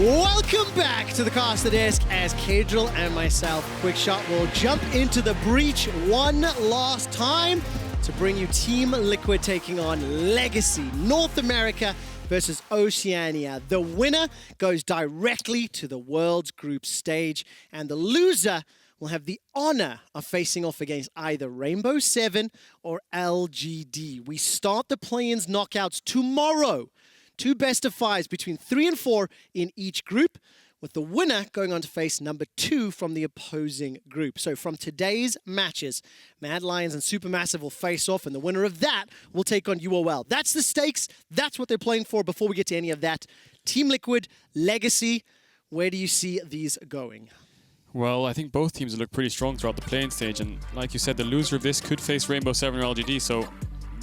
Welcome back to the Cast the Desk as Caitlyn and myself, Quickshot, will jump into the breach one last time to bring you Team Liquid taking on Legacy North America versus Oceania. The winner goes directly to the World's Group stage, and the loser will have the honor of facing off against either Rainbow 7 or LGD. We start the play-ins knockouts tomorrow. 2 best-of-5s between 3 and 4 in each group, with the winner going on to face number 2 from the opposing group. So from today's matches, Mad Lions and Supermassive will face off, and the winner of that will take on UOL. That's the stakes. That's what they're playing for. Before we get to any of that, Team Liquid, Legacy, where do you see these going? Well, I think both teams look pretty strong throughout the playing stage, and like you said, the loser of this could face Rainbow 7 or LGD, so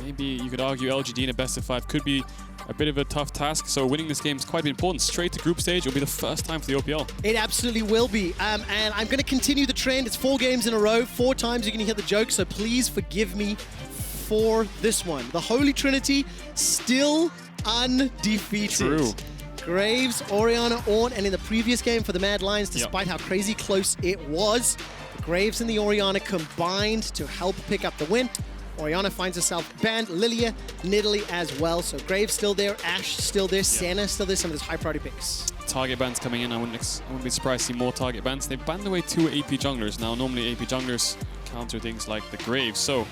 maybe you could argue LGD in a best-of-5 could be a bit of a tough task, so winning this game is quite important. Straight to group stage will be the first time for the OPL. It absolutely will be, and I'm going to continue the trend. It's 4 games in a row, 4 times you're going to hear the joke, so please forgive me for this one. The Holy Trinity still undefeated. True. Graves, Orianna, Ornn, and in the previous game for the Mad Lions, despite how crazy close it was, the Graves and the Orianna combined to help pick up the win. Orianna finds herself banned, Lilia, Nidalee as well. So Graves still there, Ashe still there, Senna still there, some of those high priority picks. Target bans coming in, I wouldn't be surprised to see more target bans. They banned away 2 AP junglers. Now normally AP junglers counter things like the Graves. So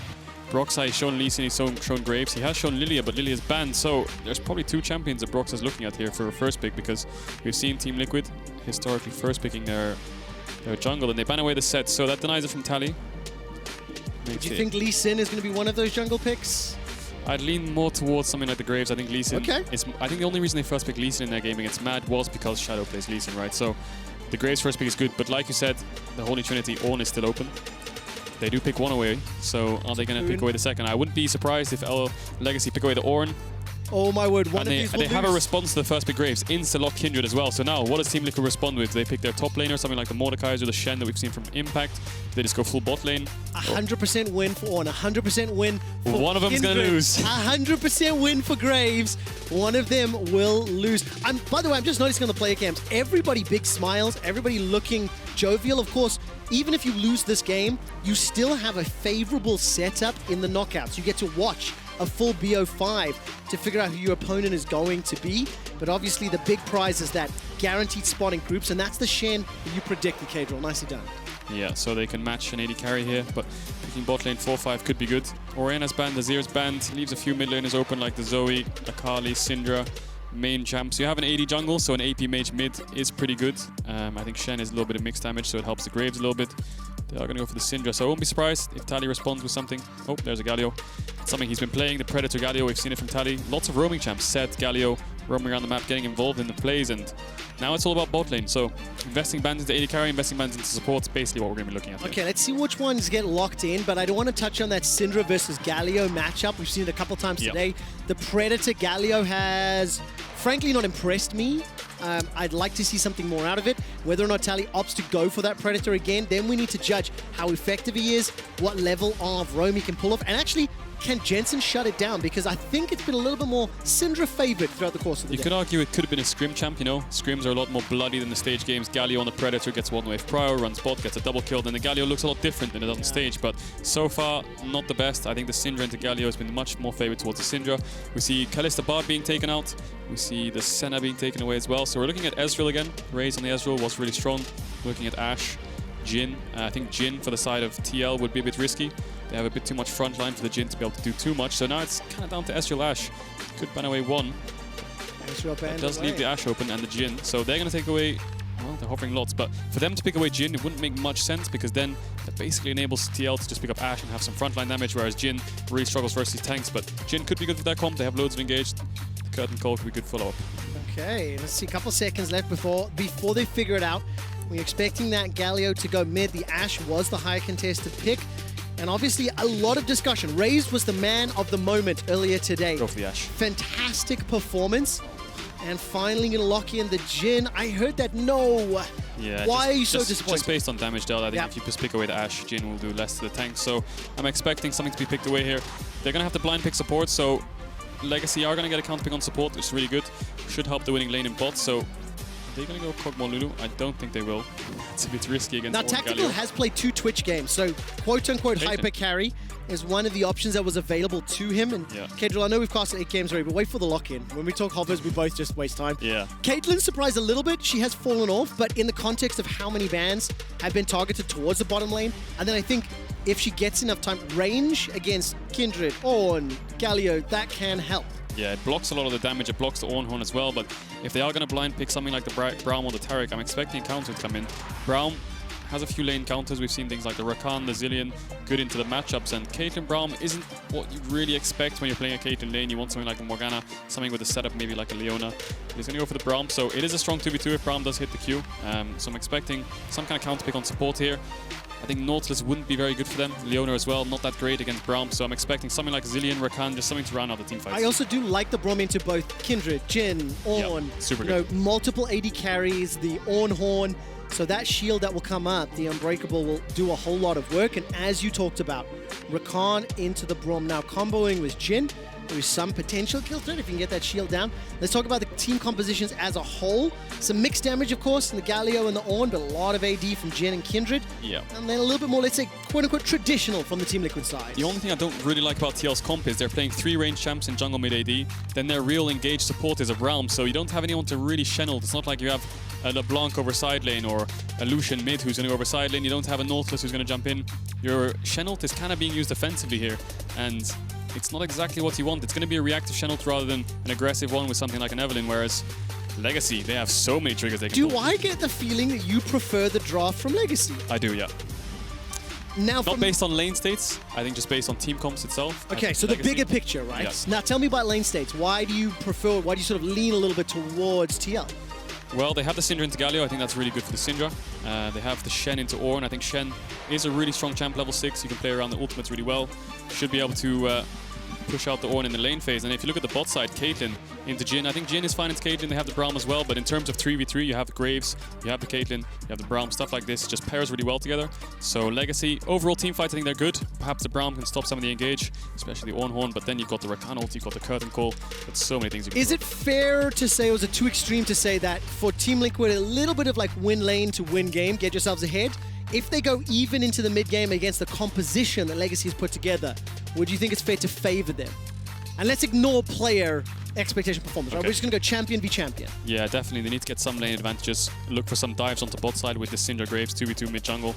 Broxah has shown Lee Sin, he's shown Graves. He has shown Lilia, but Lilia is banned. So there's probably 2 champions that Broxah is looking at here for a first pick, because we've seen Team Liquid historically first picking their jungle, and they ban away the set. So that denies it from Tally. Do you think Lee Sin is going to be one of those jungle picks? I'd lean more towards something like the Graves. I think Lee Sin I think the only reason they first picked Lee Sin in their game against Mad was because Shadow plays Lee Sin, right? So the Graves first pick is good, but like you said, the Holy Trinity, Ornn is still open. They do pick one away, so are they going to pick away the second? I wouldn't be surprised if Legacy pick away the Ornn. Oh my word, one of these will they have a response to the first pick Graves, insta-lock Kindred as well. So now, what does Team Liquid respond with? They pick their top laner, something like the Mordekaiser or the Shen that we've seen from Impact. They just go full bot lane. 100% win for Ornn, 100% win for one of them's going to lose. 100% win for Graves. One of them will lose. By the way, I'm just noticing on the player cams, everybody big smiles, everybody looking jovial. Of course, even if you lose this game, you still have a favorable setup in the knockouts. You get to watch a full BO5 to figure out who your opponent is going to be. But obviously the big prize is that guaranteed spot in groups, and that's the Shen that you predicted, Caitlyn. Nicely done. Yeah, so they can match an AD carry here, but picking bot lane 4-5 could be good. Orianna's banned, Azir's banned, leaves a few mid laners open like the Zoe, Akali, Syndra, main champ. So you have an AD jungle, so an AP mage mid is pretty good. I think Shen is a little bit of mixed damage, so it helps the Graves a little bit. They are going to go for the Syndra, so I won't be surprised if Tally responds with something. Oh, there's a Galio. It's something he's been playing, the Predator Galio. We've seen it from Tally. Lots of roaming champs. Set, Galio, roaming around the map, getting involved in the plays, and now it's all about bot lane. So investing bans into AD carry, investing bans into support is basically what we're going to be looking at here. Okay, let's see which ones get locked in, but I don't want to touch on that Syndra versus Galio matchup. We've seen it a couple times today. The Predator Galio has, frankly, not impressed me. I'd like to see something more out of it. Whether or not Tally opts to go for that Predator again, then we need to judge how effective he is, what level of roam he can pull off, and actually, can Jensen shut it down? Because I think it's been a little bit more Syndra favored throughout the course of the day. You could argue it could have been a scrim champ, you know. Scrims are a lot more bloody than the stage games. Galio on the Predator gets one wave prior, runs bot, gets a double kill, then the Galio looks a lot different than it does on stage, but so far, not the best. I think the Syndra into Galio has been much more favored towards the Syndra. We see Kalista Bard being taken out. We see the Senna being taken away as well. So we're looking at Ezreal again. Raes on the Ezreal was really strong. Looking at Ashe, Jhin. I think Jhin for the side of TL would be a bit risky. They have a bit too much front line for the Jhin to be able to do too much. So now it's kind of down to Ezreal Ashe. Could ban away one. That does leave the Ashe open and the Jhin. So they're going to take away, well, they're hovering lots. But for them to pick away Jhin, it wouldn't make much sense, because then that basically enables TL to just pick up Ashe and have some frontline damage, whereas Jhin really struggles versus tanks. But Jhin could be good for that comp. They have loads of engaged. The Curtain Call could be good follow-up. Okay, let's see, a couple seconds left before they figure it out. We're expecting that Galio to go mid. The Ashe was the higher contested pick. And obviously a lot of discussion. Raes was the man of the moment earlier today. Go for the Ashe. Fantastic performance. And finally going to lock in the Jhin. I heard that no. Yeah, why are you so disappointed? Just based on damage dealt, I think if you just pick away the Ashe, Jhin will do less to the tank. So I'm expecting something to be picked away here. They're going to have to blind pick support, so Legacy are going to get a counter pick on support, which is really good. Should help the winning lane in bot, so they going to go Kog'Maw Lulu? I don't think they will. It's a bit risky against Now, Ornn Tactical Galio. has played 2 Twitch games, so quote-unquote hyper carry is one of the options that was available to him. And Caitlyn, I know we've casted 8 games already, but wait for the lock-in. When we talk hovers, we both just waste time. Yeah. Caitlyn surprised a little bit. She has fallen off, but in the context of how many bans have been targeted towards the bottom lane, and then I think if she gets enough time, range against Kindred, Ornn, Galio, that can help. Yeah, it blocks a lot of the damage. It blocks the Ornn as well, but if they are going to blind pick something like the Braum or the Taric, I'm expecting a counter to come in. Braum has a few lane counters. We've seen things like the Rakan, the Zillion, good into the matchups, and Caitlyn Braum isn't what you really expect when you're playing a Caitlyn lane. You want something like a Morgana, something with a setup maybe like a Leona. He's going to go for the Braum, so it is a strong 2v2 if Braum does hit the Q. So I'm expecting some kind of counter pick on support here. I think Nautilus wouldn't be very good for them. Leona as well, not that great against Braum, so I'm expecting something like Zillion, Rakan, just something to round out the team fights. I also do like the Braum into both Kindred, Jhin, Ornn. Yep, super good. Multiple AD carries, the Ornn Horn. So that shield that will come up, the Unbreakable, will do a whole lot of work. And as you talked about, Rakan into the Braum. Now comboing with Jhin, there is some potential kill threat if you can get that shield down. Let's talk about the team compositions as a whole. Some mixed damage, of course, in the Galio and the Ornn, but a lot of AD from Jhin and Kindred. Yeah. And then a little bit more, let's say, quote-unquote, traditional from the Team Liquid side. The only thing I don't really like about TL's comp is they're playing 3 range champs in jungle mid AD. Then their real engaged support is a Braum, so you don't have anyone to really Shenel. It's not like you have a LeBlanc over side lane or a Lucian mid who's going to go over side lane. You don't have a Nautilus who's going to jump in. Your Shenelt is kind of being used offensively here, and it's not exactly what you want. It's going to be a reactive Shenelt rather than an aggressive one with something like an Evelynn, whereas Legacy, they have so many triggers they can pull. Do I get the feeling that you prefer the draft from Legacy? I do, yeah. Now, not based on lane states, I think just based on team comps itself. Okay, so Legacy, the bigger picture, right? Yeah. Now tell me about lane states. Why do you prefer, why do you sort of lean a little bit towards TL? Well, they have the Syndra into Galio. I think that's really good for the Syndra. They have the Shen into Ornn. I think Shen is a really strong champ, level 6. You can play around the ultimates really well. Should be able to push out the Ornn in the lane phase. And if you look at the bot side, Caitlyn into Jhin. I think Jhin is fine into Caitlyn. They have the Braum as well. But in terms of 3v3, you have the Graves, you have the Caitlyn, you have the Braum, stuff like this. Just pairs really well together. So Legacy, overall team fights, I think they're good. Perhaps the Braum can stop some of the engage, especially the Ornn Horn. But then you've got the Rakan ult, you've got the Curtain Call. There's so many things you can Is it fair to say, or is it too extreme to say that for Team Liquid, a little bit of like win lane to win game, get yourselves ahead? If they go even into the mid game against the composition that Legacy has put together, would you think it's fair to favor them? And let's ignore player expectation performance, right? We're just going to go champion v champion. Yeah, definitely. They need to get some lane advantages. Look for some dives onto bot side with the Syndra Graves, 2v2 mid jungle.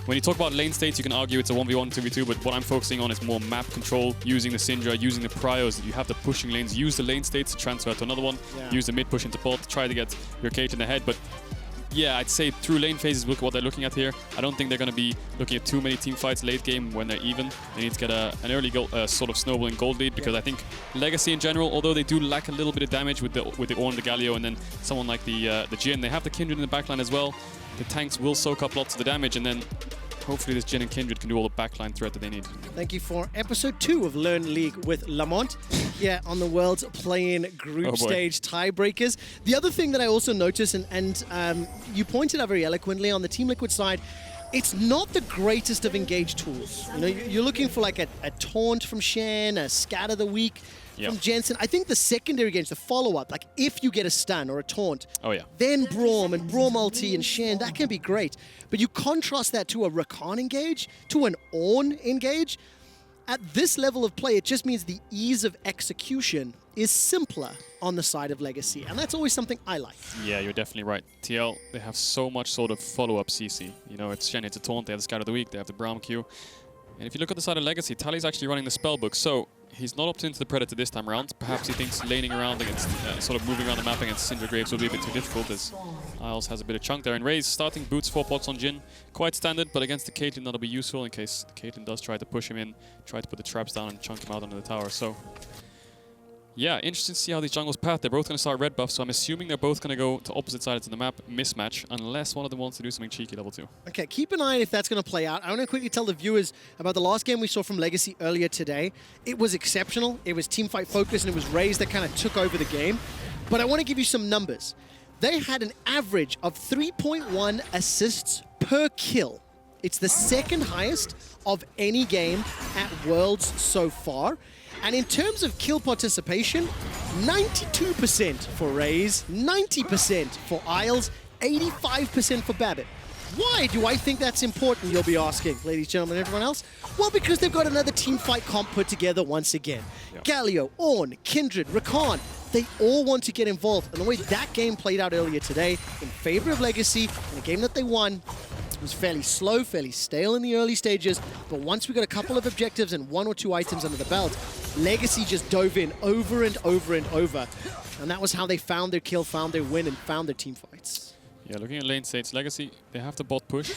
When you talk about lane states, you can argue it's a 1v1, 2v2, but what I'm focusing on is more map control, using the Syndra, using the prios. You have the pushing lanes, use the lane states to transfer to another one, use the mid push into bot, try to get your Caitlyn ahead, but yeah, I'd say through lane phases, look what they're looking at here. I don't think they're going to be looking at too many team fights late game when they're even. They need to get an early goal, sort of snowballing gold lead, because I think Legacy in general, although they do lack a little bit of damage with the Ornn, the Galio, and then someone like the Jhin, they have the Kindred in the backline as well. The tanks will soak up lots of the damage, and then hopefully this Jhin and Kindred can do all the backline threat that they need. Thank you for episode 2 of Learn League with Lamont here on the World's Play-In Group Stage Tiebreakers. The other thing that I also noticed, and you pointed out very eloquently on the Team Liquid side, it's not the greatest of engaged tools. You know, you're looking for like a taunt from Shen, a scatter the weak from Jensen. I think the secondary games, the follow-up, like if you get a stun or a taunt, then Braum and Braum ulti and Shen, that can be great. But you contrast that to a Rakan engage, to an Ornn engage. At this level of play, it just means the ease of execution is simpler on the side of Legacy, and that's always something I like. Yeah, you're definitely right. TL, they have so much sort of follow-up CC. You know, if Shen hits a taunt, they have the Scatter of the Weak, they have the Braum Q. And if you look at the side of Legacy, Tally's actually running the spellbook, so he's not opted into the Predator this time around. Perhaps he thinks laning around against, sort of moving around the map against Syndra Graves will be a bit too difficult, as Isles has a bit of chunk there. And Raes starting boots 4 pots on Jhin. Quite standard, but against the Caitlyn that'll be useful in case the Caitlyn does try to push him in, try to put the traps down and chunk him out onto the tower. So yeah, interesting to see how these jungles path. They're both going to start red buff, so I'm assuming they're both going to go to opposite sides of the map, mismatch, unless one of them wants to do something cheeky level 2. Okay, keep an eye on if that's going to play out. I want to quickly tell the viewers about the last game we saw from Legacy earlier today. It was exceptional. It was teamfight focused, and it was Raes that kind of took over the game. But I want to give you some numbers. They had an average of 3.1 assists per kill It's the second highest of any game at Worlds so far. And in terms of kill participation, 92% for Raes, 90% for Isles, 85% for Babip. Why do I think that's important, you'll be asking, ladies, gentlemen, everyone else? Well, because they've got another team fight comp put together once again. Yep. Galio, Ornn, Kindred, Rakan, they all want to get involved. And the way that game played out earlier today in favor of Legacy, in a game that they won, was fairly slow, fairly stale in the early stages. But once we got a couple of objectives and 1 or 2 items under the belt, Legacy just dove in over and over and over. And that was how they found their kill, found their win, and found their team fights. Yeah, looking at lane states, Legacy, they have the bot push.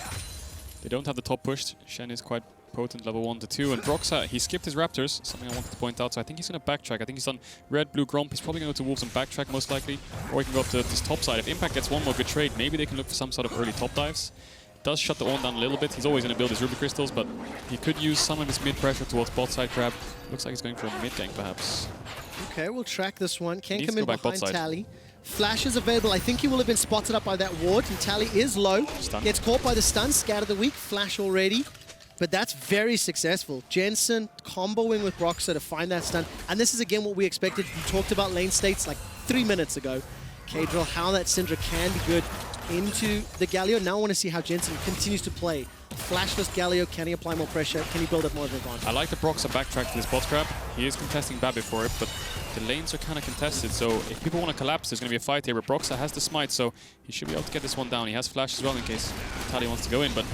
They don't have the top push. Shen is quite potent, level 1 to 2. And Broxah, he skipped his Raptors, something I wanted to point out. So I think he's going to backtrack. I think he's done red, blue, Gromp. He's probably going to go to Wolves and backtrack most likely. Or he can go up to this top side. If Impact gets one more good trade, maybe they can look for some sort of early top dives. Does shut the Ornn down a little bit. He's always going to build his Ruby Crystals, but he could use some of his mid pressure towards bot side grab. Looks like he's going for a mid gank, perhaps. Okay, we'll track this one. Can't come in behind Tally. Flash is available. I think he will have been spotted up by that ward, and Tally is low. Stun. Gets caught by the stun. Scat of the week. Flash already. But that's very successful. Jensen comboing with Broxah to find that stun. And this is, again, what we expected. We talked about lane states like 3 minutes ago. Caitlyn, how that Syndra can be good into the Galio. Now I want to see how Jensen continues to play. Flashless Galio, can he apply more pressure? Can he build up more of an advantage? I like the Broxah backtrack to this bot grab. He is contesting Babip for it, but the lanes are kind of contested, so if people want to collapse, there's going to be a fight here, but Broxah has the smite, so he should be able to get this one down. He has flash as well in case Tally wants to go in, but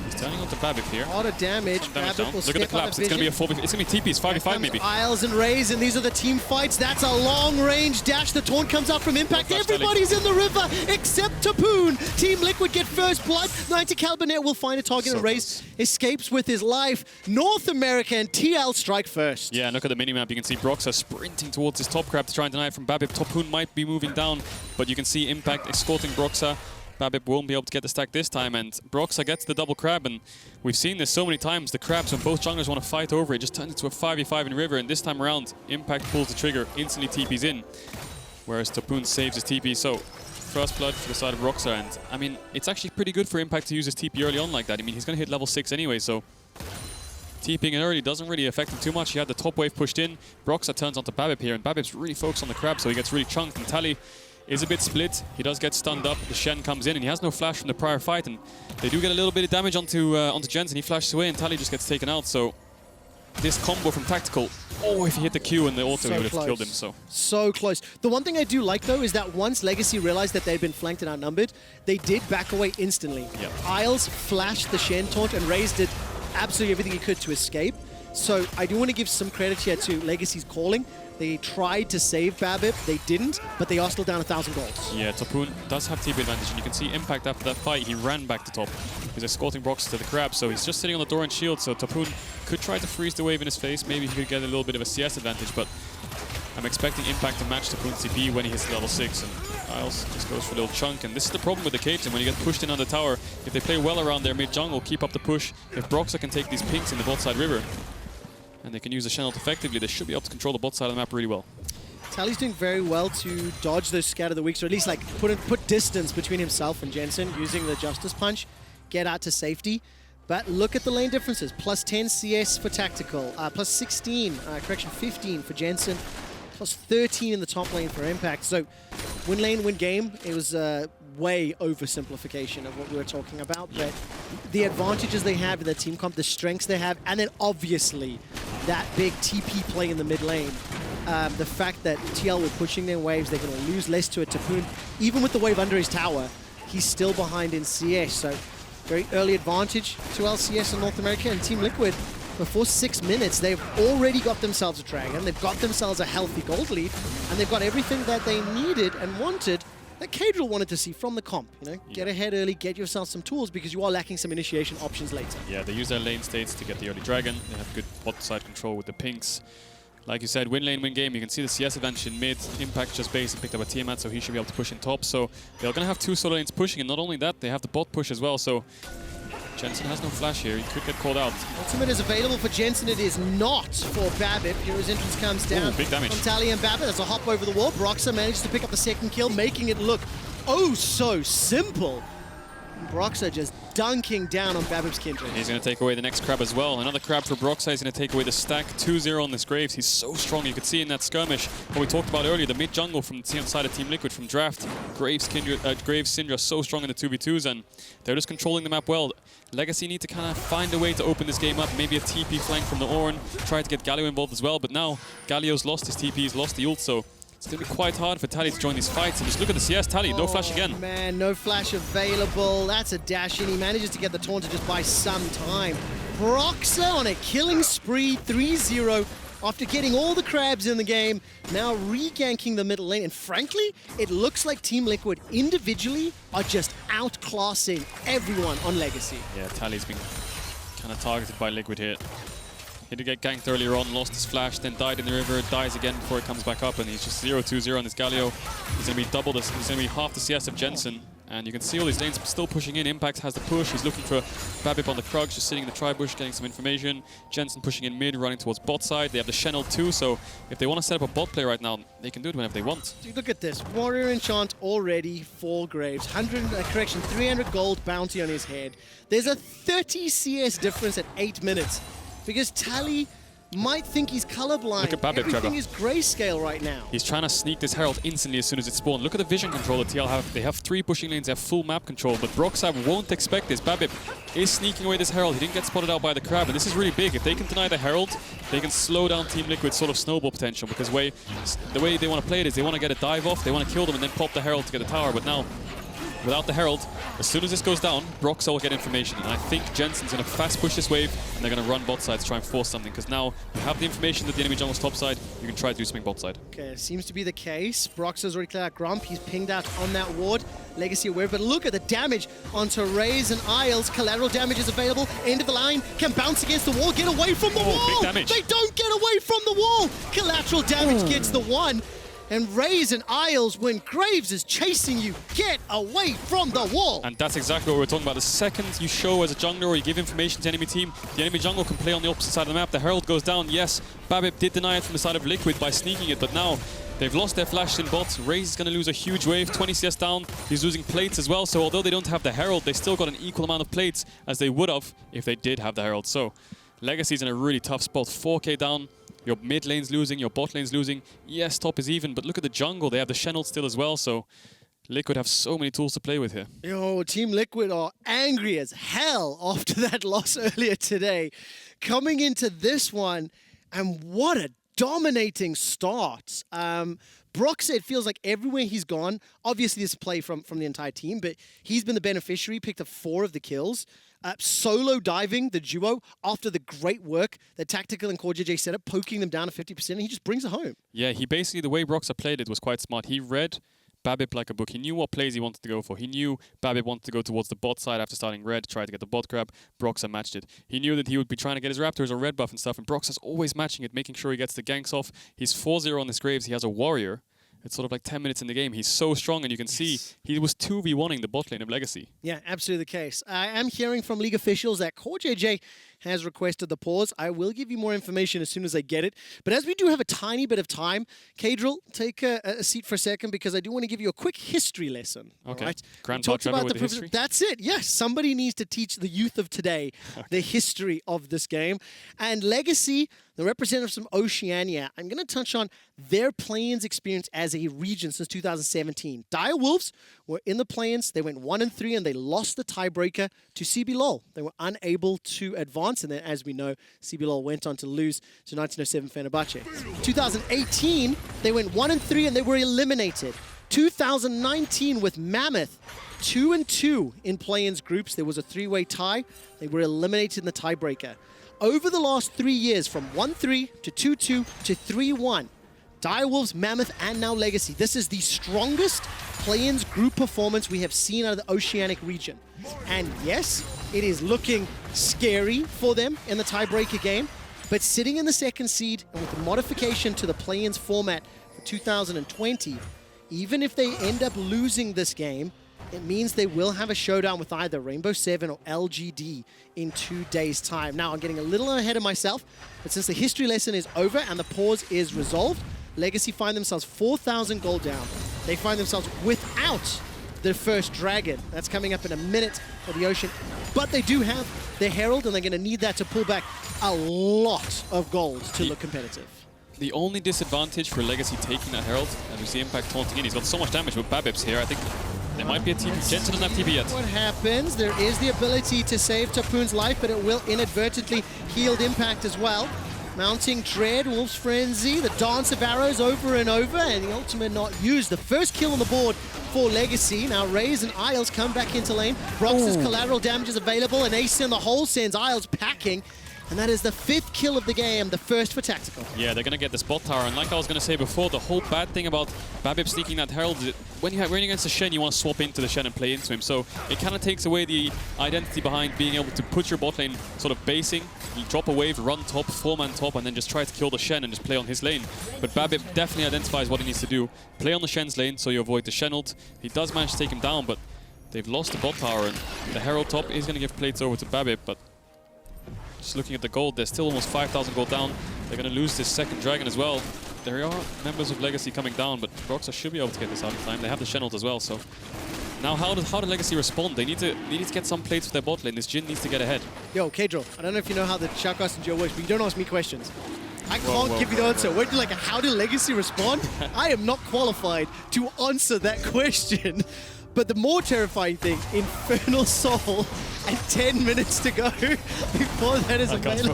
he's turning on to Babip here. A lot of damage. Babip will Look at the collapse. It's going to be a 4v. It's going to be TPs, 5v5 maybe. Isles and Raes, and these are the team fights. That's a long-range dash. The taunt comes out from Impact. Everybody's in the river except Topoon. Team Liquid get first blood. 90 Calibernet will find a target, and Raes escapes with his life. North America and TL strike first. Yeah, and look at the minimap. You can see Broxah sprinting towards his top grab to try and deny it from Babip. Topoon might be moving down, but you can see Impact escorting Broxah. Babip won't be able to get the stack this time, and Broxah gets the double crab, and we've seen this so many times. The crabs, when both junglers want to fight over it, just turns into a 5v5 in river, and this time around, Impact pulls the trigger, instantly TP's in, whereas Topoon saves his TP. So, first blood for the side of Broxah, and I mean, it's actually pretty good for Impact to use his TP early on like that. I mean, he's going to hit level 6 anyway, so TPing in early doesn't really affect him too much. He had the top wave pushed in. Broxah turns onto Babip here, and Babip's really focused on the crab, so he gets really chunked, and Tally is a bit split. He does get stunned up. The Shen comes in, and he has no flash from the prior fight, and they do get a little bit of damage onto Jensen. He flashes away, and Tally just gets taken out. So this combo from Tactical, oh, if he hit the Q and the auto, he would have killed him. So close. The one thing I do like, though, is that once Legacy realized that they'd been flanked and outnumbered, they did back away instantly. Yep. Isles flashed the Shen taunt, and Raes did absolutely everything he could to escape. So I do want to give some credit here to Legacy's calling. They tried to save Babip, they didn't, but they are still down 1,000 gold. Yeah, Topoon does have TP advantage, and you can see Impact after that fight, he ran back to top. He's escorting Broxah to the crab, so he's just sitting on the door and shield, so Topoon could try to freeze the wave in his face. Maybe he could get a little bit of a CS advantage, but I'm expecting Impact to match Topoon's TP when he hits level 6, and Isles just goes for a little chunk. And this is the problem with the Caitlyn. When you get pushed in on the tower, if they play well around their mid-jungle, keep up the push, if Broxah can take these pinks in the bot side river, and they can use the Shen ult effectively, they should be able to control the bot side of the map really well. Tally's doing very well to dodge those Scatter the Weeks, or at least like put distance between himself and Jensen using the Justice Punch, get out to safety. But look at the lane differences. Plus 10 CS for Tactical, plus 15 for Jensen, plus 13 in the top lane for Impact. So win lane, win game. It was way oversimplification of what we were talking about. But the advantages they have in their team comp, the strengths they have, and then obviously that big TP play in the mid lane. The fact that TL were pushing their waves, they're going to lose less to a Topoon. Even with the wave under his tower, he's still behind in CS. So very early advantage to LCS in North America, and Team Liquid, before 6 minutes, they've already got themselves a dragon, they've got themselves a healthy gold lead, and they've got everything that they needed and wanted that Caitlyn wanted to see from the comp. You know, get ahead early, get yourself some tools, because you are lacking some initiation options later. Yeah, they use their lane states to get the early dragon. They have good bot side control with the pinks. Like you said, win lane, win game. You can see the CS advantage in mid. Impact just basically picked up a Tiamat, so he should be able to push in top. So they're going to have 2 solo lanes pushing, and not only that, they have the bot push as well. So Jensen has no flash here. He could get called out. Ultimate is available for Jensen. It is not for Babip. Hero's entrance comes down. Ooh, big damage from Tally and Babip. That's a hop over the wall. Broxah managed to pick up the second kill, making it look oh so simple. Broxah just dunking down on Babip's Kindred. He's going to take away the next crab as well. Another crab for Broxah. He's going to take away the stack. 2-0 on this Graves. He's so strong. You could see in that skirmish what we talked about earlier, the mid jungle from the side of Team Liquid from Draft. Graves, Syndra so strong in the 2v2s, and they're just controlling the map well. Legacy need to kind of find a way to open this game up. Maybe a TP flank from the Ornn. Try to get Galio involved as well, but now Galio's lost his TP, he's lost the ult, so it's going to be quite hard for Tally to join these fights. And just look at the CS, Tally, no flash again. Man, no flash available. That's a dash in. He manages to get the taunt to just buy some time. Broxah on a killing spree, 3-0. After getting all the crabs in the game, now re-ganking the middle lane. And frankly, it looks like Team Liquid individually are just outclassing everyone on Legacy. Yeah, Tally's been kind of targeted by Liquid here. He did get ganked earlier on, lost his flash, then died in the river, dies again before it comes back up, and he's just 0-2-0 on this Galio. He's going to be double this, he's going to be half the CS of Jensen. And you can see all these lanes still pushing in. Impact has the push. He's looking for Babip on the Krugs, just sitting in the tri-bush, getting some information. Jensen pushing in mid, running towards bot side. They have the Shen ult too, so if they want to set up a bot play right now, they can do it whenever they want. Dude, look at this. Warrior Enchant already 4 Graves. 300 gold bounty on his head. There's a 30 CS difference at 8 minutes. Because Tally might think he's colorblind. Look at Babip, Everything is grayscale right now. He's trying to sneak this Herald instantly as soon as it spawned. Look at the vision control that TL have. They have 3 pushing lanes, they have full map control, but Broxah won't expect this. Babip is sneaking away this Herald. He didn't get spotted out by the crab, and this is really big. If they can deny the Herald, they can slow down Team Liquid's sort of snowball potential, because the way they want to play it is they want to get a dive off, they want to kill them and then pop the Herald to get the tower, but now without the Herald, as soon as this goes down, Broxah will get information. And I think Jensen's going to fast push this wave, and they're going to run bot side to try and force something, because now you have the information that the enemy jungle's top side, you can try to do something bot side. Okay, it seems to be the case. Broxah's already cleared out Grump. He's pinged out on that ward. Legacy aware, but look at the damage onto Raes and Isles. Collateral damage is available. End of the line. Can bounce against the wall. Get away from the wall. Big damage. They don't get away from the wall. Collateral damage gets the one. And Raes and Isles, when Graves is chasing you, get away from the wall. And that's exactly what we're talking about. The second you show as a jungler or you give information to enemy team, the enemy jungle can play on the opposite side of the map. The Herald goes down. Yes, Babip did deny it from the side of Liquid by sneaking it, but now they've lost their flash in bot. Raes is going to lose a huge wave, 20 CS down. He's losing plates as well, so although they don't have the Herald, they still got an equal amount of plates as they would have if they did have the Herald. So Legacy's in a really tough spot. 4K down. Your mid lane's losing, your bot lane's losing. Yes, top is even, but look at the jungle. They have the Shen ult still as well, so Liquid have so many tools to play with here. Yo, Team Liquid are angry as hell after that loss earlier today. Coming into this one, and what a dominating start. Broxah, it feels like everywhere he's gone, obviously this play from the entire team, but he's been the beneficiary, picked up 4 of the kills. Solo diving the duo after the great work that Tactical and CoreJJ set up, poking them down to 50%, and he just brings it home. Yeah, he basically, the way Broxah played it was quite smart. He read Babip like a book. He knew what plays he wanted to go for. He knew Babip wanted to go towards the bot side after starting red, try to get the bot grab. Broxah matched it. He knew that he would be trying to get his Raptors or red buff and stuff, and Broxah's always matching it, making sure he gets the ganks off. He's 4-0 on this Graves. He has a warrior. It's sort of like 10 minutes in the game. He's so strong, and you can see he was 2v1ing the bot lane of Legacy. Yeah, absolutely the case. I am hearing from League officials that CoreJJ has requested the pause. I will give you more information as soon as I get it. But as we do have a tiny bit of time, Cadril, take a seat for a second, because I do want to give you a quick history lesson. Okay. Right? Grandpa Trevor with the history? That's it. Yes, somebody needs to teach the youth of today the history of this game. And Legacy, the representatives from Oceania, I'm going to touch on their play-ins experience as a region since 2017. Dire Wolves were in the play-ins. They went 1-3, and they lost the tiebreaker to CBLOL. They were unable to advance, and then, as we know, CBLOL went on to lose to 1907 Fenerbahce. 2018, they went 1-3, and they were eliminated. 2019 with Mammoth, 2-2 in play-ins groups. There was a 3-way tie. They were eliminated in the tiebreaker. Over the last 3 years, from 1-3 to 2-2 to 3-1, Direwolves, Mammoth, and now Legacy. This is the strongest play-ins group performance we have seen out of the Oceanic region. And yes, it is looking scary for them in the tiebreaker game, but sitting in the second seed and with the modification to the play-ins format for 2020, even if they end up losing this game, it means they will have a showdown with either Rainbow 7 or LGD in 2 days' time. Now, I'm getting a little ahead of myself, but since the history lesson is over and the pause is resolved, Legacy find themselves 4,000 gold down. They find themselves without their first dragon. That's coming up in a minute for the Ocean. But they do have their Herald, and they're going to need that to pull back a lot of gold to look competitive. The only disadvantage for Legacy taking that Herald, as we see Impact taunting in, he's got so much damage with Babip's here. I think there might be a TP. Jensen doesn't have TP yet. What happens? There is the ability to save Topoon's life, but it will inadvertently heal Impact as well. Mounting Dread, Wolf's Frenzy, the dance of arrows over and over, and the ultimate not used. The first kill on the board for Legacy. Now Raes and Isles come back into lane. Broxah's collateral damage is available, and Ace in the hole sends Isles packing. And that is the 5th kill of the game, the first for Tactical. Yeah, they're going to get the spot tower. And like I was going to say before, the whole bad thing about Babip sneaking that Herald is that when you're against a Shen, you want to swap into the Shen and play into him. So it kind of takes away the identity behind being able to put your bot lane sort of basing, you drop a wave, run top, 4-man top, and then just try to kill the Shen and just play on his lane. But Babip definitely identifies what he needs to do. Play on the Shen's lane so you avoid the Shen ult. He does manage to take him down, but they've lost the bot tower. And the Herald top is going to give plates over to Babip, but just looking at the gold, there's still almost 5,000 gold down. They're going to lose this second dragon as well. There are members of Legacy coming down, but Broxah should be able to get this out in time. They have the Shen ult as well, so now how do Legacy respond? They need to get some plates with their bot lane. This Jhin needs to get ahead. Yo, Kedril, I don't know if you know how the shoutcast and Joe works, but you don't ask me questions. I can't give you the answer. When you're like, how do Legacy respond? I am not qualified to answer that question. But the more terrifying thing, Infernal Soul and 10 minutes to go before that is available.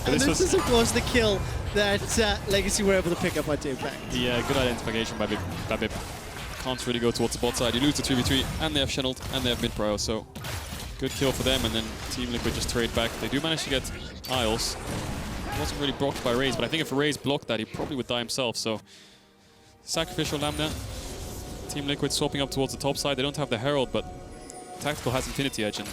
And this is, of course, the kill that Legacy were able to pick up on Impact. Yeah, good identification by Babip. Can't really go towards the bot side. You lose the 3v3, and they have Shen ult, and they have mid prio, so good kill for them, and then Team Liquid just trade back. They do manage to get Isles. It wasn't really blocked by Raes, but I think if Raes blocked that, he probably would die himself, so sacrificial Lambda. Team Liquid swapping up towards the top side. They don't have the Herald, but Tactical has Infinity Edge, and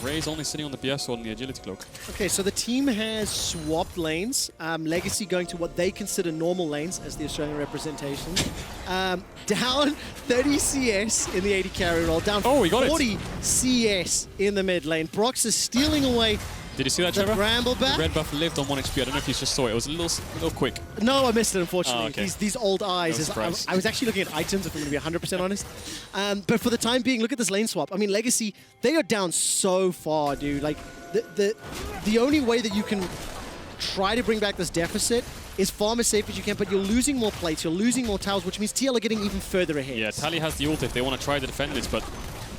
Raes only sitting on the BS on the Agility Cloak. Okay, so the team has swapped lanes. Legacy going to what they consider normal lanes as the Australian representation. Down 30 CS in the AD carry role, down 40 CS in the mid lane. Broxah stealing away. Did you see that, Trevor? Brambleback. The red buff lived on 1 HP. I don't know if you just saw it. It was a little quick. No, I missed it, unfortunately. Oh, okay. These old eyes. I was actually looking at items, if I'm going to be 100% honest. But for the time being, look at this lane swap. I mean, Legacy, they are down so far, dude. Like, the only way that you can try to bring back this deficit is farm as safe as you can, but you're losing more plates, you're losing more towers, which means TL are getting even further ahead. Yeah, Tally has the ult if they want to try to defend this, but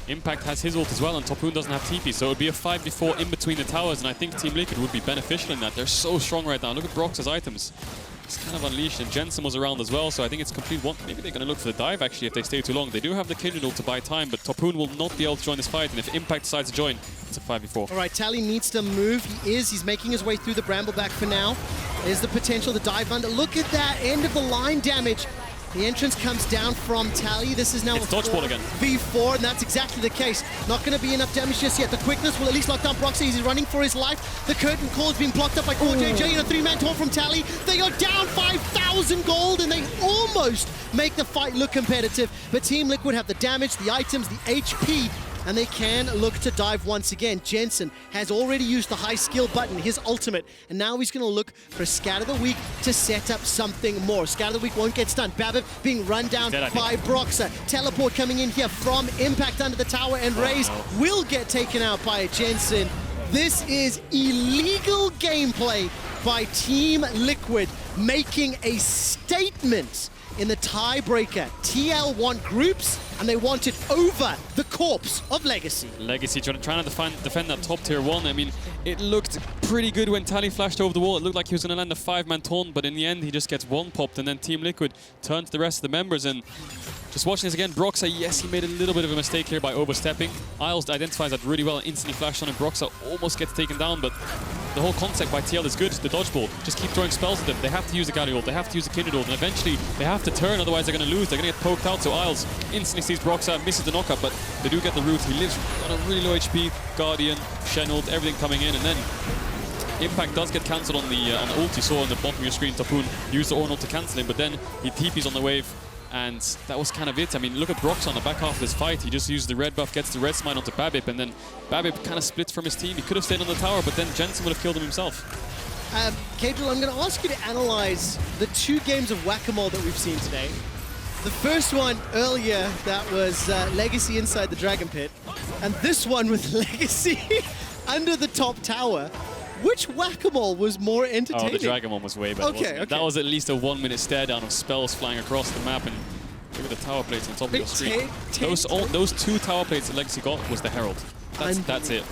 Impact has his ult as well, and Topoon doesn't have TP, so it would be a 5v4 in between the towers, and I think Team Liquid would be beneficial in that. They're so strong right now. Look at Broxah's items. It's kind of unleashed, and Jensen was around as well, so I think it's complete one. Maybe they're going to look for the dive, actually, if they stay too long. They do have the Kindred ult to buy time, but Topoon will not be able to join this fight, and if Impact decides to join, it's a 5v4. All right, Tally needs to move. He's making his way through the Brambleback for now. There's the potential to dive under. Look at that end of the line damage. The entrance comes down from Tally. This is now it's dodgeball again. V4, and that's exactly the case. Not going to be enough damage just yet. The quickness will at least lock down Broxah. He's running for his life. The curtain call is being blocked up by CoreJJ in a 3-man taunt from Tally. They are down 5,000 gold, and they almost make the fight look competitive. But Team Liquid have the damage, the items, the HP, and they can look to dive once again. Jensen has already used the high skill button, his ultimate, and now he's going to look for a Scat of the Week to set up something more. Scat of the Week won't get stunned. Babip being run down by Broxah. Teleport coming in here from Impact under the tower, and Raes will get taken out by Jensen. This is illegal gameplay by Team Liquid, making a statement in the tiebreaker. TL want groups, and they want it over the corpse of Legacy. Legacy trying to defend that top tier 1. I mean, it looked pretty good when Tally flashed over the wall. It looked like he was going to land a 5-man taunt, but in the end, he just gets one popped, and then Team Liquid turned to the rest of the members. And just watching this again, Broxah, yes, he made a little bit of a mistake here by overstepping. Isles identifies that really well and instantly flashed on him. Broxah almost gets taken down, but the whole concept by TL is good. The dodgeball, just keep throwing spells at them. They have to use the Galio ult, they have to use the Kindred ult, and eventually they have to turn, otherwise they're going to lose. They're going to get poked out, so Isles instantly sees Broxah, misses the knockup, but they do get the root. He lives on a really low HP. Guardian, Shen ult, everything coming in, and then Impact does get cancelled on the ult. You saw on the bottom of your screen, Topoon used the Ornn ult to cancel him, but then he TPs on the wave, and that was kind of it. I mean, look at Broxah on the back half of this fight. He just used the red buff, gets the red smite onto Babip, and then Babip kind of splits from his team. He could have stayed on the tower, but then Jensen would have killed him himself. Kedril, I'm going to ask you to analyze the 2 games of whack-a-mole that we've seen today. The first one earlier, that was Legacy inside the Dragon Pit. And this one with Legacy under the top tower. Which whack-a-mole was more entertaining? Oh, the Dragon one was way better, wasn't it? That was at least a 1 minute stare down of spells flying across the map, and look at the tower plates on top of your screen. Those 2 tower plates that Legacy got was the Herald. That's it.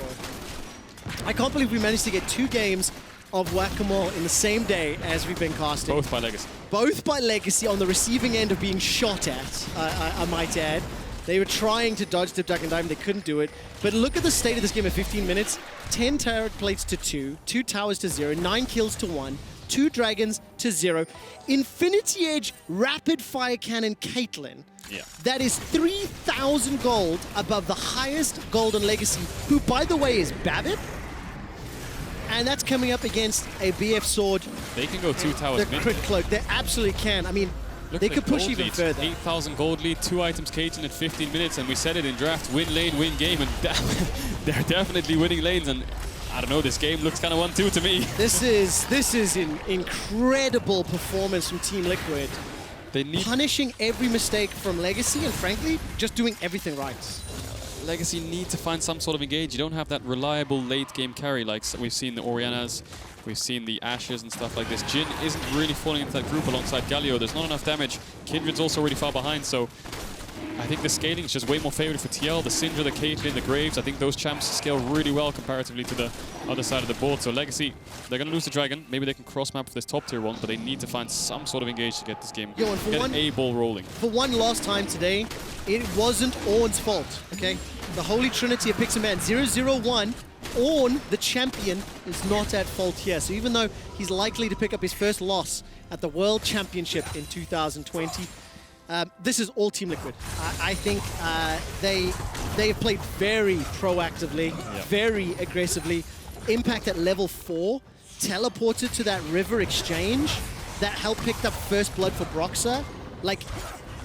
I can't believe we managed to get 2 games of whack-a-mole in the same day as we've been casting. Both by Legacy. Both by Legacy on the receiving end of being shot at, I might add. They were trying to dodge Dip, Duck, and Dive, they couldn't do it. But look at the state of this game at 15 minutes. 10 turret plates to 2, 2 towers to 0, 9 kills to 1, 2 dragons to 0. Infinity Edge rapid fire cannon Caitlyn. Yeah. That is 3,000 gold above the highest gold on Legacy, who, by the way, is Babip. And that's coming up against a BF sword. They can go 2 towers mid. The crit cloak, they absolutely can. I mean, they could push even further. 8,000 gold lead, 2 items Caitlyn at 15 minutes, and we said it in draft, win lane, win game, and they're definitely winning lanes, and I don't know, this game looks kind of 1-2 to me. This is an incredible performance from Team Liquid. They need punishing every mistake from Legacy, and frankly, just doing everything right. Legacy need to find some sort of engage. You don't have that reliable late game carry like we've seen the Oriannas, we've seen the Ashes and stuff like this. Jhin isn't really falling into that group alongside Galio. There's not enough damage. Kindred's also really far behind, so I think the scaling is just way more favored for TL. The Syndra, the Caitlyn, the Graves, I think those champs scale really well comparatively to the other side of the board. So Legacy, they're going to lose the Dragon. Maybe they can cross-map for this top tier one, but they need to find some sort of engage to get this game, get an A ball rolling. For one last time today, it wasn't Ornn's fault, okay? The Holy Trinity of Pixelman 001, Ornn, the champion, is not at fault here. So even though he's likely to pick up his first loss at the World Championship in 2020, this is all Team Liquid. I think they have played very proactively, very aggressively. Impact at level 4, teleported to that river exchange. That helped pick up first blood for Broxah, like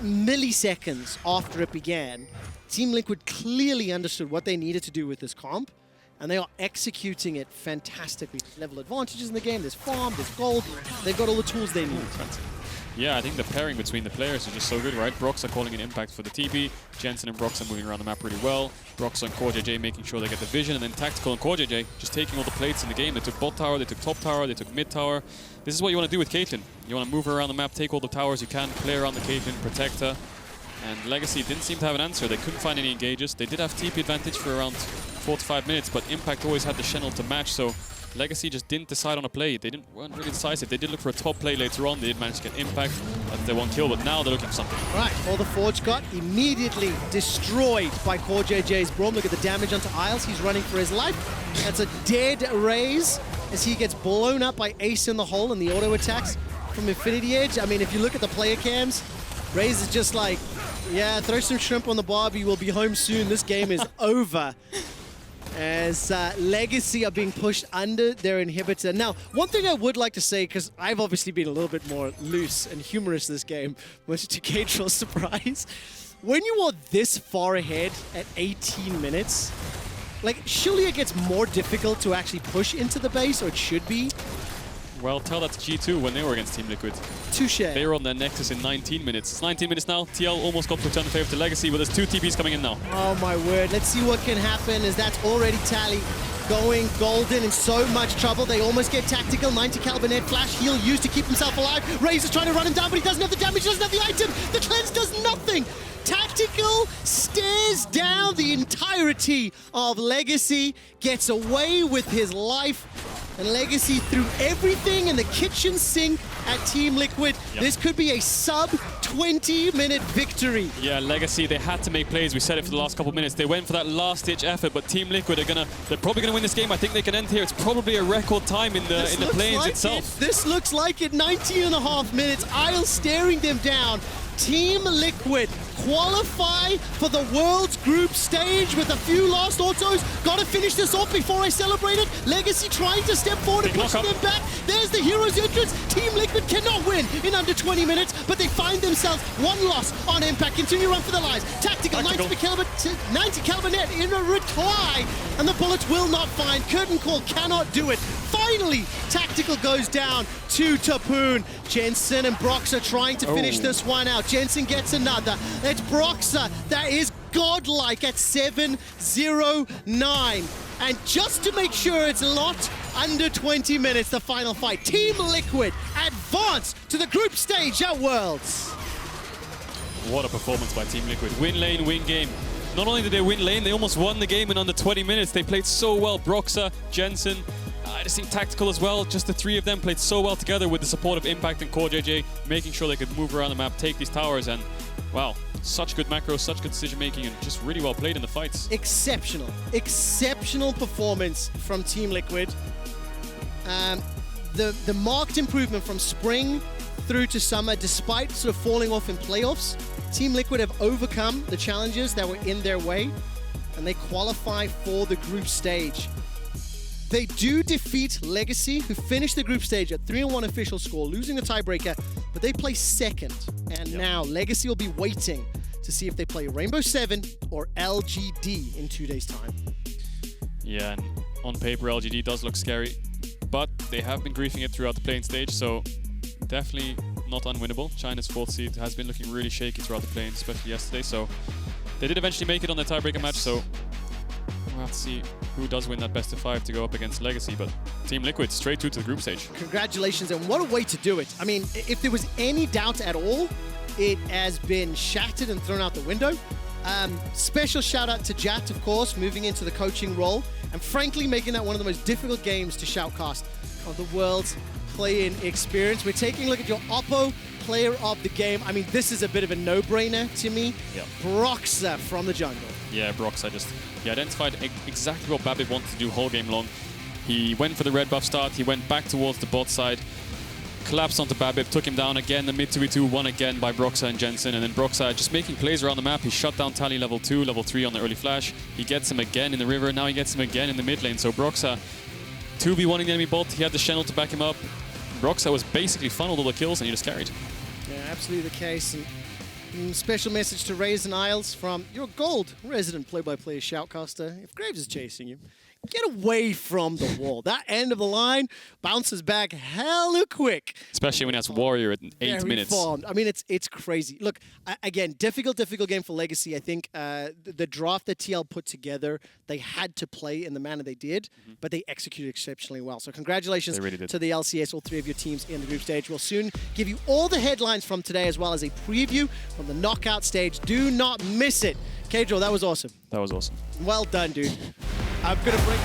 milliseconds after it began. Team Liquid clearly understood what they needed to do with this comp, and they are executing it fantastically. Level advantages in the game, there's farm, there's gold, they've got all the tools they need. Yeah, I think the pairing between the players is just so good, right? Broxah calling an impact for the TP, Jensen and Broxah moving around the map really well, Broxah and CoreJJ making sure they get the vision, and then Tactical and CoreJJ just taking all the plates in the game. They took bot tower, they took top tower, they took mid tower. This is what you want to do with Caitlyn. You want to move her around the map, take all the towers you can, play around the Caitlyn, protect her. And Legacy didn't seem to have an answer. They couldn't find any engages. They did have TP advantage for around 4 to 5 minutes, but Impact always had the Shen ult to match, so Legacy just didn't decide on a play. They weren't really decisive. They did look for a top play later on. They did manage to get Impact. That's their 1 kill, but now they're looking for something. Right, all the Forge got immediately destroyed by CoreJJ's Braum. Look at the damage onto Isles. He's running for his life. That's a dead Raes as he gets blown up by Ace in the hole and the auto attacks from Infinity Edge. I mean, if you look at the player cams, Raes is just like, yeah, throw some shrimp on the barbie, we'll be home soon, this game is over. As Legacy are being pushed under their inhibitor. Now, one thing I would like to say, because I've obviously been a little bit more loose and humorous this game, much to Catral's surprise, when you are this far ahead at 18 minutes, like, surely it gets more difficult to actually push into the base, or it should be. Well, tell that to G2 when they were against Team Liquid. Touche. They were on their Nexus in 19 minutes. It's 19 minutes now. TL almost got to return the favor to Legacy, but there's 2 TPs coming in now. Oh my word. Let's see what can happen, as that's already Tally going golden in so much trouble. They almost get Tactical. 90 caliber net flash heal used to keep himself alive. Raes is trying to run him down, but he doesn't have the damage, doesn't have the item. The cleanse does nothing. Tactical stares down the entirety of Legacy, gets away with his life, and Legacy threw everything in the kitchen sink at Team Liquid. Yep. This could be a sub-20-minute victory. Yeah, Legacy, they had to make plays. We said it for the last couple of minutes. They went for that last-ditch effort, but Team Liquid they're probably going to win this game. I think they can end here. It's probably a record time in the plains itself. This looks like it. 19.5 minutes. Isle staring them down. Team Liquid qualify for the World's Group stage with a few last autos. Gotta finish this off before I celebrate it. Legacy trying to step forward and push them back. There's the hero's entrance. Team Liquid cannot win in under 20 minutes, but they find themselves 1 loss on Impact. Continue run for their lives. Tactical. 90 caliber net in a reply, and the bullets will not find. Curtain Call cannot do it. Finally, finally, Tactical goes down to Topoon. Jensen and Broxah trying to finish this one out. Jensen gets another. It's Broxah that is godlike at 7-0-9. And just to make sure it's not under 20 minutes, the final fight, Team Liquid advance to the group stage at Worlds. What a performance by Team Liquid. Win lane, win game. Not only did they win lane, they almost won the game in under 20 minutes. They played so well. Broxah, Jensen, I just think Tactical as well. Just the three of them played so well together with the support of Impact and CoreJJ, making sure they could move around the map, take these towers, and wow, such good macros, such good decision making, and just really well played in the fights. Exceptional performance from Team Liquid. The marked improvement from spring through to summer, despite sort of falling off in playoffs, Team Liquid have overcome the challenges that were in their way, and they qualify for the group stage. They do defeat Legacy, who finished the group stage at 3-1 official score, losing the tiebreaker, but they play second. And now Legacy will be waiting to see if they play Rainbow 7 or LGD in 2 days' time. Yeah, and on paper LGD does look scary, but they have been griefing it throughout the playing stage, so definitely not unwinnable. China's 4th seed has been looking really shaky throughout the playing, especially yesterday, so they did eventually make it on their tiebreaker match, so we'll have to see who does win that best of 5 to go up against Legacy, but Team Liquid straight through to the group stage. Congratulations, and what a way to do it. I mean, if there was any doubt at all, it has been shattered and thrown out the window. Special shout out to Jat, of course, moving into the coaching role, and frankly making that one of the most difficult games to shoutcast of the world's play-in experience. We're taking a look at your Oppo player of the game. I mean, this is a bit of a no-brainer to me. Yep. Broxah from the jungle. Yeah, Broxah he identified exactly what Babip wanted to do whole game long. He went for the red buff start, he went back towards the bot side, collapsed onto Babip, took him down again, the mid 2v2 won again by Broxah and Jensen, and then Broxah just making plays around the map. He shut down Tally level 2, level 3 on the early flash. He gets him again in the river, now he gets him again in the mid lane. So Broxah 2v1ing the enemy bot, he had the Shen to back him up. Broxah was basically funneled all the kills and he just carried. Yeah, absolutely the case. And special message to Raes and Isles from your gold resident play-by-play shoutcaster. If Graves is chasing you, get away from the wall. That end of the line bounces back hella quick. Especially when it's Warrior at 8 Very minutes. Formed. I mean, it's crazy. Look, again, difficult game for Legacy. I think the draft that TL put together, they had to play in the manner they did, but they executed exceptionally well. So congratulations to the LCS, all three of your teams in the group stage. We'll soon give you all the headlines from today, as well as a preview from the knockout stage. Do not miss it. Kajol, that was awesome. That was awesome. Well done, dude. I'm going to bring...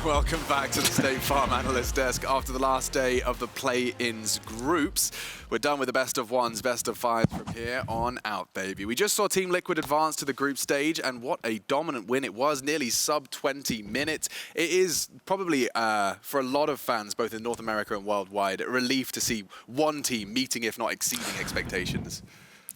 Welcome back to the State Farm Analyst Desk. After the last day of the play-ins groups, we're done with the best of ones, best of fives from here on out, baby. We just saw Team Liquid advance to the group stage, and what a dominant win it was, nearly sub 20 minutes. It is probably, for a lot of fans, both in North America and worldwide, a relief to see one team meeting, if not exceeding expectations.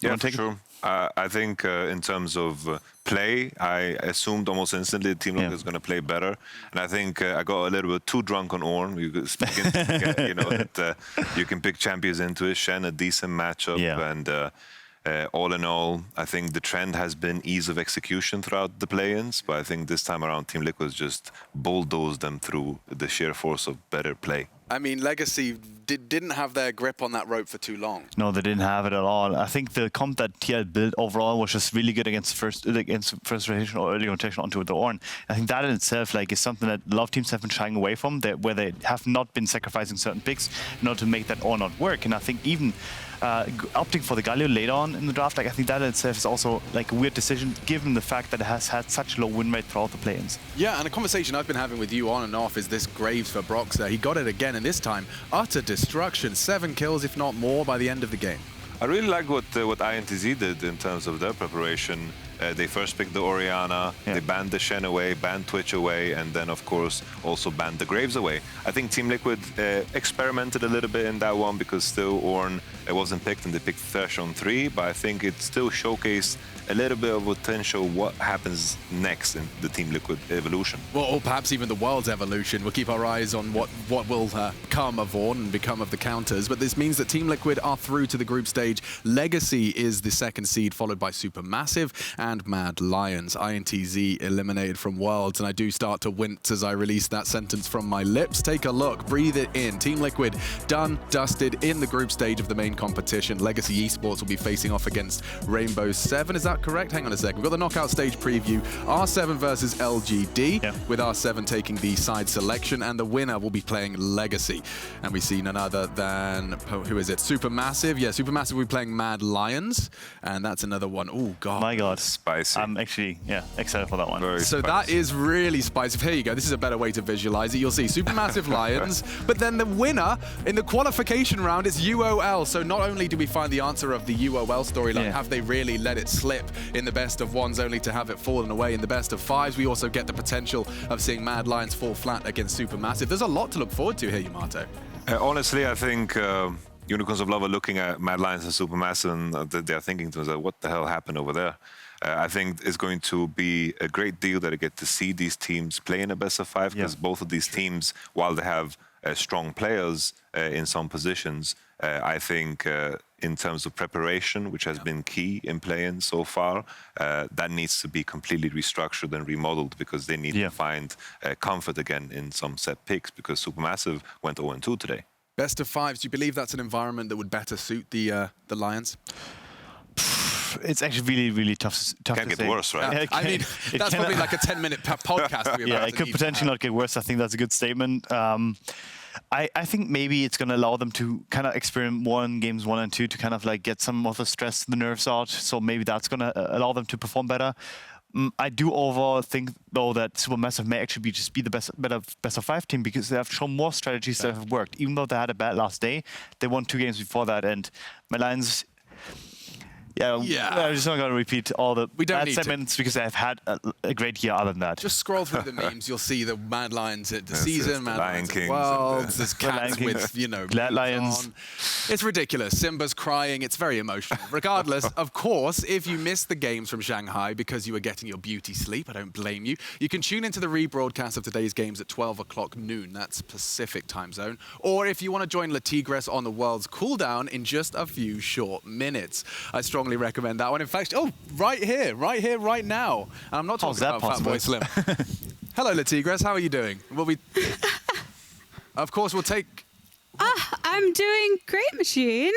Yeah, for sure. I think in terms of play, I assumed almost instantly Team Liquid is going to play better. And I think I got a little bit too drunk on Ornn. You could speak into, you know, that you can pick champions into it. Shen, a decent matchup. And all in all, I think the trend has been ease of execution throughout the play-ins. But I think this time around, Team Liquid just bulldozed them through the sheer force of better play. I mean, Legacy didn't have their grip on that rope for too long. No, they didn't have it at all. I think the comp that TL built overall was just really good against first rotation or early rotation onto the Ornn. I think that in itself is something that a lot of teams have been shying away from, where they have not been sacrificing certain picks in order to make that Ornn not work. And I think even opting for the Galio later on in the draft, I think that in itself is also a weird decision, given the fact that it has had such low win rate throughout the play-ins. Yeah, and a conversation I've been having with you on and off is this Graves for Broxah. He got it again, and this time, utter destruction. 7 kills, if not more, by the end of the game. I really like what INTZ did in terms of their preparation. They first picked the Orianna, they banned the Shen away, banned Twitch away, and then, of course, also banned the Graves away. I think Team Liquid experimented a little bit in that one because still Ornn wasn't picked and they picked Thresh on 3, but I think it still showcased a little bit of potential what happens next in the Team Liquid evolution. Well, or perhaps even the world's evolution. We'll keep our eyes on what will come of Ornn and become of the counters, but this means that Team Liquid are through to the group stage. Legacy is the second seed, followed by Supermassive and Mad Lions. INTZ eliminated from Worlds, and I do start to wince as I release that sentence from my lips. Take a look, breathe it in. Team Liquid done, dusted in the group stage of the main competition. Legacy Esports will be facing off against Rainbow 7. Is that correct? Hang on a sec. We've got the knockout stage preview. R7 versus LGD, with R7 taking the side selection, and the winner will be playing Legacy. And we see none other than, who is it? Supermassive. Yeah, Supermassive will be playing Mad Lions, and that's another one. Oh, God. My God. Spicy. I'm actually, excited for that one. Very so spicy. That is really spicy. Here you go. This is a better way to visualize it. You'll see Supermassive Lions, but then the winner in the qualification round is UOL. So not only do we find the answer of the UOL storyline, have they really let it slip in the best of ones only to have it fallen away in the best of fives, we also get the potential of seeing Mad Lions fall flat against Supermassive. There's a lot to look forward to here, Yamato. Honestly, I think Unicorns of Love are looking at Mad Lions and Supermassive, and they're thinking to themselves, what the hell happened over there? I think it's going to be a great deal that I get to see these teams play in a best of 5, because both of these teams, while they have strong players in some positions, I think in terms of preparation, which has been key in play-in so far, that needs to be completely restructured and remodeled, because they need to find comfort again in some set picks, because Supermassive went 0-2 today. Best of 5s, do you believe that's an environment that would better suit the Lions? It's actually really, really tough Can't to get say. worse, right? I mean, that's probably like a 10-minute podcast. It could potentially not get worse. I think that's a good statement. I think maybe it's going to allow them to kind of experiment more in games 1 and 2 to kind of get some of the stress, the nerves out. So maybe that's going to allow them to perform better. I do overall think, though, that Supermassive may actually just be the best of 5 team, because they have shown more strategies that have worked. Even though they had a bad last day, they won 2 games before that, and my Lions. I'm just not going to repeat all the bad segments, because I've had a great year other than that. Just scroll through the memes. You'll see the Mad Lions at the season, Mad Lions at Worlds, there's cats with, Glad Lions. On. It's ridiculous. Simba's crying. It's very emotional. Regardless, of course, if you missed the games from Shanghai because you were getting your beauty sleep, I don't blame you. You can tune into the rebroadcast of today's games at 12 o'clock noon. That's Pacific time zone. Or if you want to join Tigress on the World's cooldown in just a few short minutes. I strongly recommend that one. In fact, right here, right now. And I'm not talking about Fatboy Slim. Hello, Tigress. How are you doing? Of course, we'll take... I'm doing great, Machine.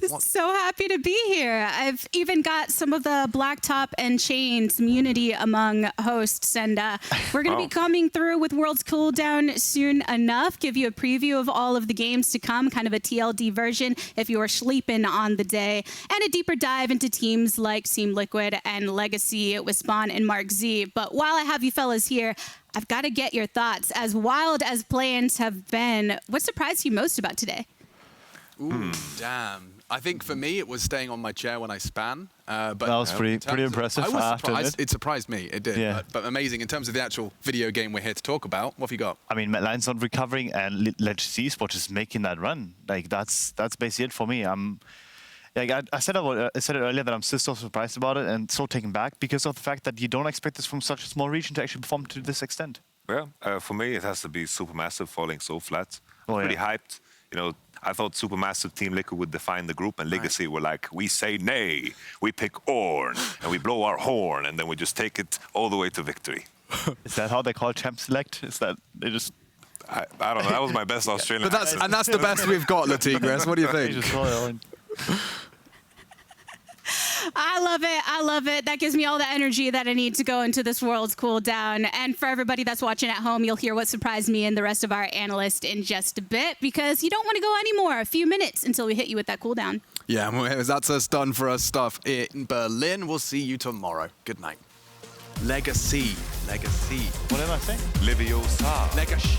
So happy to be here. I've even got some of the blacktop and chain community among hosts, and we're going to be coming through with World's Cooldown soon enough. Give you a preview of all of the games to come, kind of a TLD version if you are sleeping on the day, and a deeper dive into teams like Team Liquid and Legacy with Spawn and Mark Z. But while I have you fellas here, I've got to get your thoughts. As wild as play-ins have been, what surprised you most about today? Ooh, damn. I think for me, it was staying on my chair when I span. But that was pretty impressive. I was surprised. It surprised me. It did. Yeah. But amazing. In terms of the actual video game we're here to talk about, what have you got? I mean, Madline's not recovering, and LGC Esports is making that run. Like that's basically it for me. Like I said it earlier that I'm still so surprised about it and so taken back because of the fact that you don't expect this from such a small region to actually perform to this extent. Well, for me, it has to be Supermassive falling so flat. Oh, Pretty yeah. hyped. You know, I thought Supermassive Team Liquid would define the group, and Legacy were like, we say nay, we pick Ornn, and we blow our horn, and then we just take it all the way to victory. Is that how they call champ select? Is that they just? I don't know. That was my best Australian. But that's the best we've got, Latigres. What do you They just think? call it on. I love it. I love it. That gives me all the energy that I need to go into this World's Cooldown. And for everybody that's watching at home, you'll hear what surprised me and the rest of our analysts in just a bit, because you don't want to go anymore. A few minutes until we hit you with that cooldown. Yeah, well, that's us done for us stuff in Berlin. We'll see you tomorrow. Good night. Legacy. What am I saying? Liviosa. Legacy.